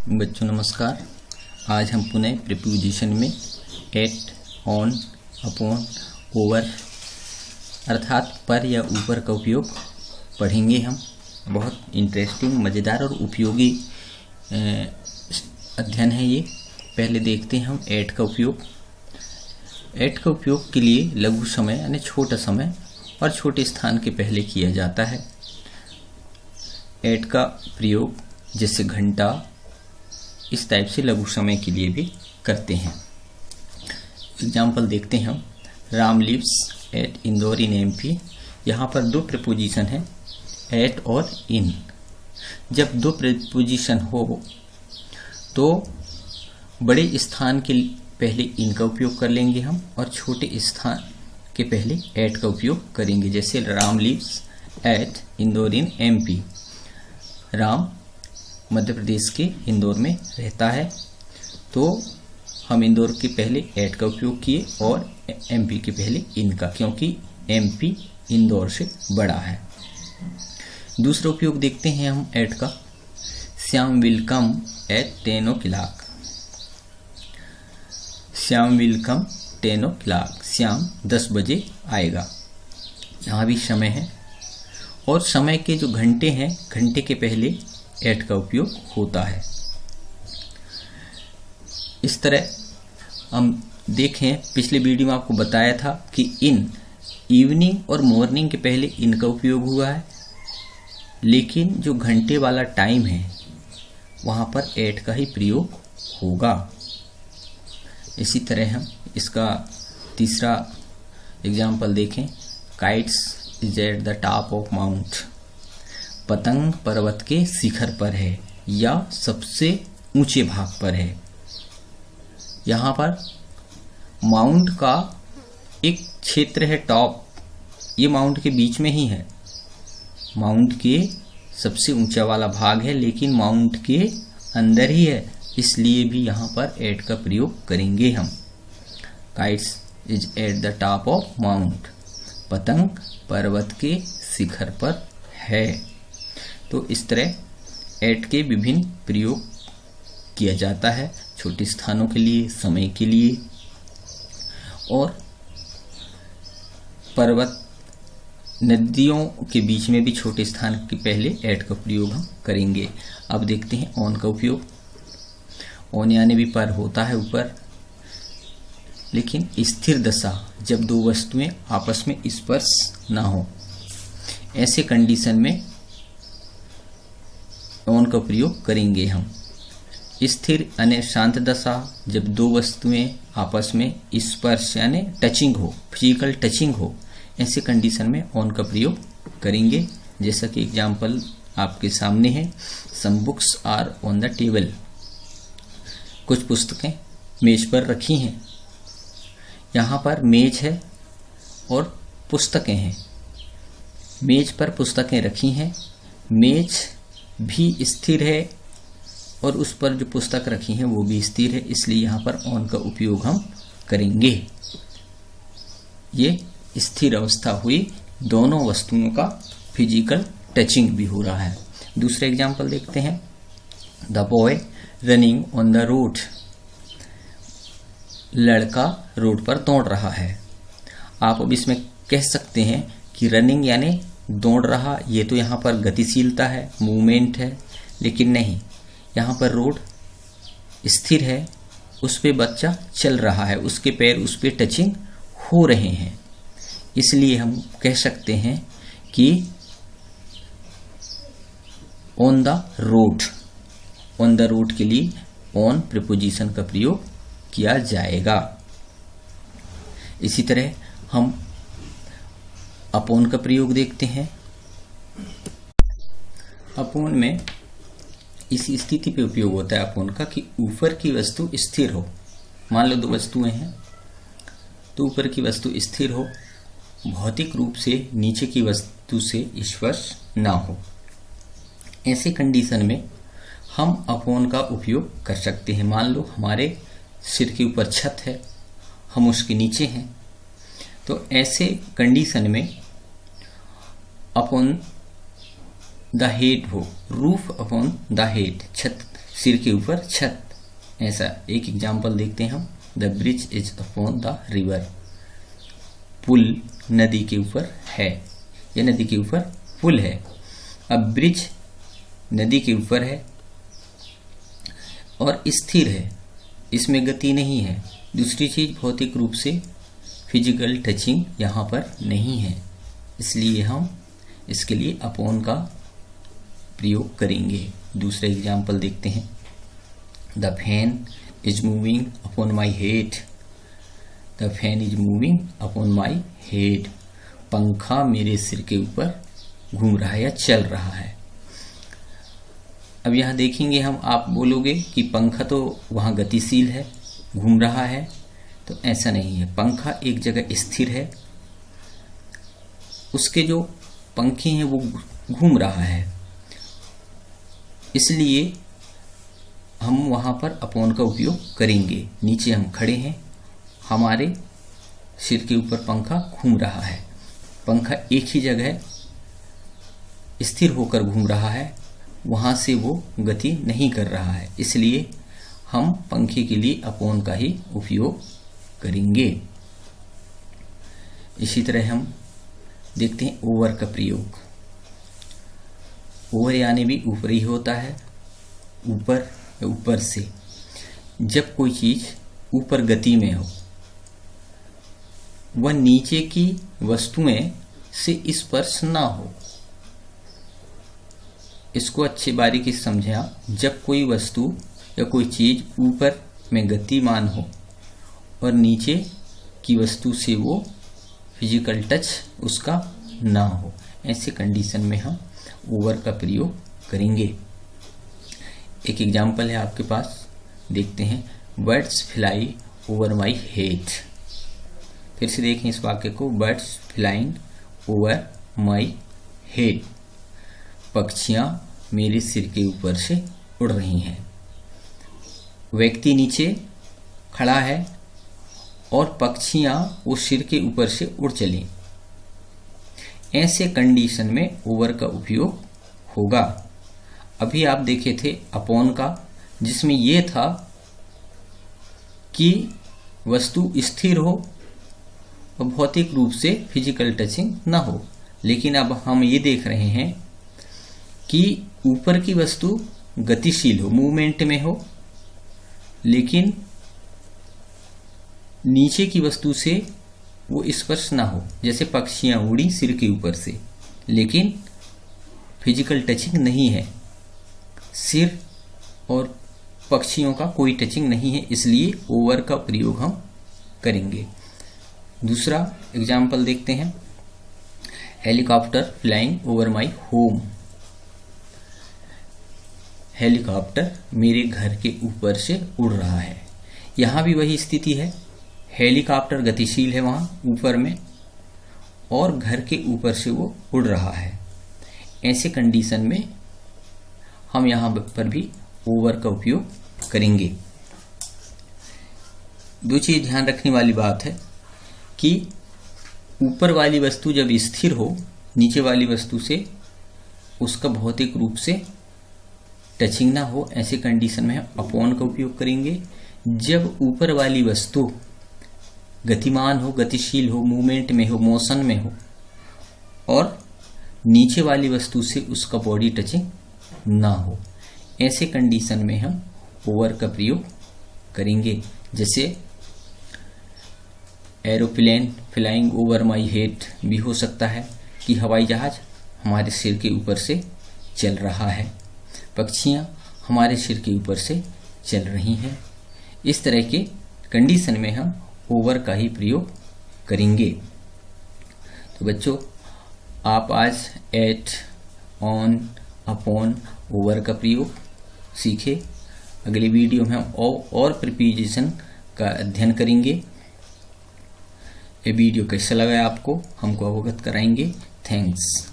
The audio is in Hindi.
बच्चों नमस्कार। आज हम पुनः प्रीपोजिशन में एट, ऑन, अपॉन, ओवर अर्थात पर या ऊपर का उपयोग पढ़ेंगे। हम बहुत इंटरेस्टिंग, मज़ेदार और उपयोगी अध्ययन है ये। पहले देखते हैं हम एट का उपयोग। एट का उपयोग के लिए लघु समय यानी छोटा समय और छोटे स्थान के पहले किया जाता है। एट का प्रयोग जैसे घंटा, इस टाइप से लघु समय के लिए भी करते हैं। एग्जाम्पल देखते हैं हम। Ram lives at Indore in MP. यहाँ पर दो प्रीपोजिशन है, एट और इन। जब दो प्रीपोजिशन हो तो बड़े स्थान के पहले इन का उपयोग कर लेंगे हम और छोटे स्थान के पहले एट का उपयोग करेंगे। जैसे Ram lives at Indore in MP. Ram Madhya Pradesh के इंदौर में रहता है, तो हम इंदौर के पहले एट का उपयोग किए और एमपी के पहले इन का, क्योंकि एमपी इंदौर से बड़ा है। दूसरा उपयोग देखते हैं हम एट का। Shyam will come at 10 o'clock। Shyam will come 10 o'clock। Shyam 10 बजे आएगा। यहाँ भी समय है और समय के जो घंटे हैं, घंटे के पहले एट का उपयोग होता है। इस तरह हम देखें, पिछले वीडियो में आपको बताया था कि इन इवनिंग और मॉर्निंग के पहले इन का उपयोग हुआ है, लेकिन जो घंटे वाला टाइम है वहाँ पर एट का ही प्रयोग होगा। इसी तरह हम इसका तीसरा एग्जाम्पल देखें। Kites is at the top of mount. पतंग पर्वत के शिखर पर है या सबसे ऊंचे भाग पर है। यहाँ पर माउंट का एक क्षेत्र है टॉप, ये माउंट के बीच में ही है। माउंट के सबसे ऊंचा वाला भाग है, लेकिन माउंट के अंदर ही है, इसलिए भी यहाँ पर एट का प्रयोग करेंगे हम। Kites is at the top of mount. पतंग पर्वत के शिखर पर है। तो इस तरह एट के विभिन्न प्रयोग किया जाता है, छोटे स्थानों के लिए, समय के लिए, और पर्वत नदियों के बीच में भी छोटे स्थान के पहले एट का प्रयोग हम करेंगे। अब देखते हैं ऑन का उपयोग। ऑन यानी भी पर होता है ऊपर, लेकिन स्थिर दशा जब दो वस्तुएं आपस में स्पर्श ना हो, ऐसे कंडीशन में ऑन का प्रयोग करेंगे हम। स्थिर यानी शांत दशा जब दो वस्तुएं आपस में स्पर्श यानी टचिंग हो, फिजिकल टचिंग हो, ऐसे कंडीशन में ऑन का प्रयोग करेंगे। जैसा कि एग्जाम्पल आपके सामने है। Some books are on the table. कुछ पुस्तकें मेज पर रखी हैं। यहाँ पर मेज है और पुस्तकें हैं। मेज पर पुस्तकें रखी हैं। मेज भी स्थिर है और उस पर जो पुस्तक रखी हैं वो भी स्थिर है, इसलिए यहाँ पर ऑन का उपयोग हम करेंगे। ये स्थिर अवस्था हुई, दोनों वस्तुओं का फिजिकल टचिंग भी हो रहा है। दूसरा एग्जाम्पल देखते हैं। The boy running on the road. लड़का रोड पर दौड़ रहा है। आप अब इसमें कह सकते हैं कि रनिंग यानी दौड़ रहा, ये तो यहाँ पर गतिशीलता है, मूवमेंट है, लेकिन नहीं, यहाँ पर रोड स्थिर है, उस पे बच्चा चल रहा है, उसके पैर उस पे टचिंग हो रहे हैं, इसलिए हम कह सकते हैं कि on the road. On the road के लिए ऑन प्रीपोजिशन का प्रयोग किया जाएगा। इसी तरह हम अपॉन का प्रयोग देखते हैं। अपॉन में इस स्थिति पे उपयोग होता है अपॉन का कि ऊपर की वस्तु स्थिर हो। मान लो दो वस्तुएं हैं, तो ऊपर की वस्तु स्थिर हो, भौतिक रूप से नीचे की वस्तु से स्पर्श ना हो। ऐसे कंडीशन में हम अपॉन का उपयोग कर सकते हैं। मान लो हमारे सिर के ऊपर छत है, हम उसके नीचे हैं, तो ऐसे कंडीशन में अपॉन द हेड हो, रूफ अपॉन द हेड, छत सिर के ऊपर छत। ऐसा एक एग्जाम्पल देखते हैं हम। The bridge is upon the river. पुल नदी के ऊपर है, यह नदी के ऊपर पुल है। अब ब्रिज नदी के ऊपर है और स्थिर है, इसमें गति नहीं है। दूसरी चीज, भौतिक रूप से फिजिकल टचिंग यहाँ पर नहीं है, इसलिए हम इसके लिए अपॉन का प्रयोग करेंगे। दूसरा एग्जाम्पल देखते हैं। The fan is moving upon my head. The fan is moving upon my head. पंखा मेरे सिर के ऊपर घूम रहा है या चल रहा है। अब यहाँ देखेंगे हम, आप बोलोगे कि पंखा तो वहाँ गतिशील है, घूम रहा है, तो ऐसा नहीं है। पंखा एक जगह स्थिर है, उसके जो पंखे हैं वो घूम रहा है, इसलिए हम वहाँ पर अपॉन का उपयोग करेंगे। नीचे हम खड़े हैं, हमारे सिर के ऊपर पंखा घूम रहा है। पंखा एक ही जगह स्थिर होकर घूम रहा है, वहाँ से वो गति नहीं कर रहा है, इसलिए हम पंखे के लिए अपॉन का ही उपयोग करेंगे। इसी तरह हम देखते हैं ओवर का प्रयोग। ओवर यानी भी ऊपर ही होता है, ऊपर या ऊपर से। जब कोई चीज ऊपर गति में हो, वह नीचे की वस्तुएं से स्पर्श ना हो। इसको अच्छी बारीकी से समझें आप। जब कोई वस्तु या कोई चीज ऊपर में गतिमान हो और नीचे की वस्तु से वो फिजिकल टच उसका ना हो, ऐसे कंडीशन में हम ओवर का प्रयोग करेंगे। एक एग्जाम्पल है आपके पास, देखते हैं। Birds fly over my head. फिर से देखें इस वाक्य को। Birds flying over my head. पक्षियां मेरे सिर के ऊपर से उड़ रही हैं। व्यक्ति नीचे खड़ा है और पक्षियां वो सिर के ऊपर से उड़ चली। ऐसे कंडीशन में ओवर का उपयोग होगा। अभी आप देखे थे अपॉन का, जिसमें यह था कि वस्तु स्थिर हो और भौतिक रूप से फिजिकल टचिंग न हो। लेकिन अब हम ये देख रहे हैं कि ऊपर की वस्तु गतिशील हो, मूवमेंट में हो, लेकिन नीचे की वस्तु से वो स्पर्श ना हो। जैसे पक्षियां उड़ी सिर के ऊपर से, लेकिन फिजिकल टचिंग नहीं है, सिर और पक्षियों का कोई टचिंग नहीं है, इसलिए ओवर का प्रयोग हम करेंगे। दूसरा एग्जाम्पल देखते हैं। Helicopter flying over my home. Helicopter मेरे घर के ऊपर से उड़ रहा है। यहां भी वही स्थिति है, हेलीकॉप्टर गतिशील है वहां ऊपर में और घर के ऊपर से वो उड़ रहा है। ऐसे कंडीशन में हम यहां पर भी ओवर का उपयोग करेंगे। दो चीज ध्यान रखने वाली बात है कि ऊपर वाली वस्तु जब स्थिर हो, नीचे वाली वस्तु से उसका भौतिक रूप से टचिंग ना हो, ऐसे कंडीशन में हम अपॉन का उपयोग करेंगे। जब ऊपर वाली वस्तु गतिमान हो, गतिशील हो, मूवमेंट में हो, मोशन में हो और नीचे वाली वस्तु से उसका बॉडी टचिंग ना हो, ऐसे कंडीशन में हम ओवर का प्रयोग करेंगे। जैसे aeroplane flying over my head भी हो सकता है कि हवाई जहाज हमारे सिर के ऊपर से चल रहा है, पक्षियां हमारे सिर के ऊपर से चल रही हैं। इस तरह के कंडीशन में हम ओवर का ही प्रयोग करेंगे। तो बच्चों, आप आज एट, ऑन, अपॉन, ओवर का प्रयोग सीखे। अगली वीडियो में हम और प्रीपोजिशन का अध्ययन करेंगे। ये वीडियो कैसा लगा आपको, हमको अवगत कराएंगे। थैंक्स।